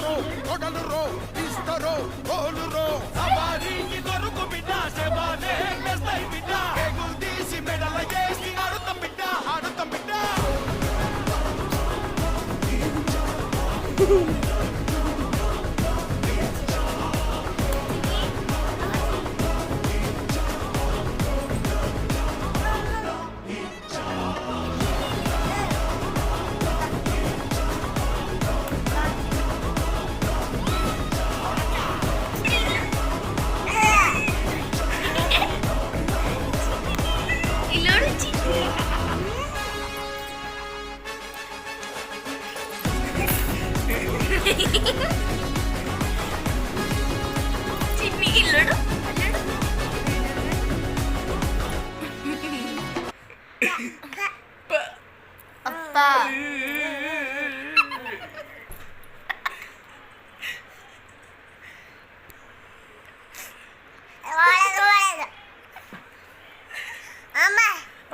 Rho ಕೊಡಲು rho ಇಸ್ತರೋ goal rho ಸವಾರಿಗೆ ದೊರಕು ಬಿಟ್ಟ ಸೇವಾಲೆ ಮೆಸ್ತೈ ಬಿಟ್ಟ ಗುಲ್ದೀಸಿ ಮೆಡಲ ಏಸಿ ಆಡುತ್ತ ಬಿಟ್ಟ ಚಿನ್ನಿ ಇಲ್ಲೋಡು ಅಪ್ಪ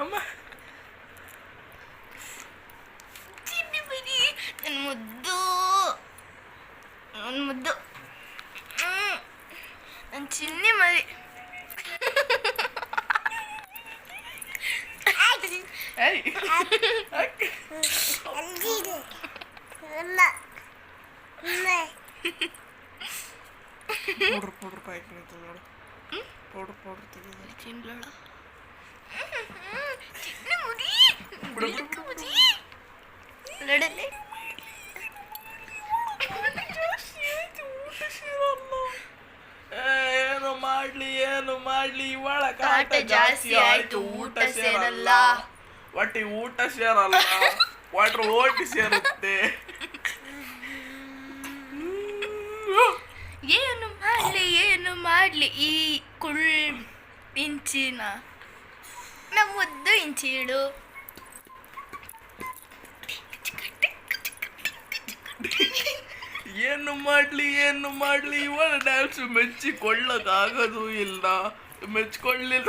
ಅಮ್ಮ ಚಿನ್ನಿ ಬರೀ ನನ್ನ ಮುದ್ದು ನನ್ನ ಚಿನ್ನಿ ಮರಿ ಪೌಡ್ರ್ ಪ್ಯಾಕ್ ನೋಡು ಪೌಡ್ರ್ ತೆಗೆದು ಚಿನ್ನಿ ಮುರಿ ಲಡಲೆ ಏನು ಮಾಡ್ಲಿ ಇವಳ ಕಾಟ ಜಾಸ್ತಿ ಆಯ್ತು, ಊಟ ಸೇರಲ್ಲ. ಒಟ್ಟಿ ಊಟ ಸೇರಲ್ಲ ವಾಟ್ರ್ ಓಟಿ ಸೇರುತ್ತೆ. ಏನು ಮಾಡ್ಲಿ ಈ ಇಂಚಿನ ನಮ್ಮ ಮುದ್ದು ಇಂಚಿಡು ಏನು ಮಾಡ್ಲಿ ಇವಳ ಡ್ಯಾನ್ಸ್ ಮೆಚ್ಚಿಕೊಳ್ಳಕ್ಕಾಗೋದು ಇಲ್ಲ. ಮೆಚ್ಕೊಳ್ಳಿಲ್ಲ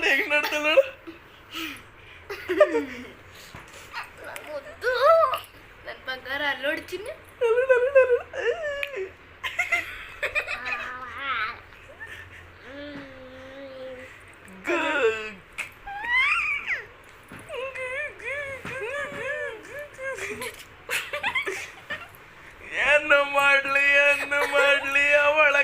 ಹೆಂಗ್ ನೋಡ್ತಾಳ ಮುದ್ದು ನನ್ನ ಬಂಗಾರ ಅಲ್ಲೋಡ್ತೀನಿ.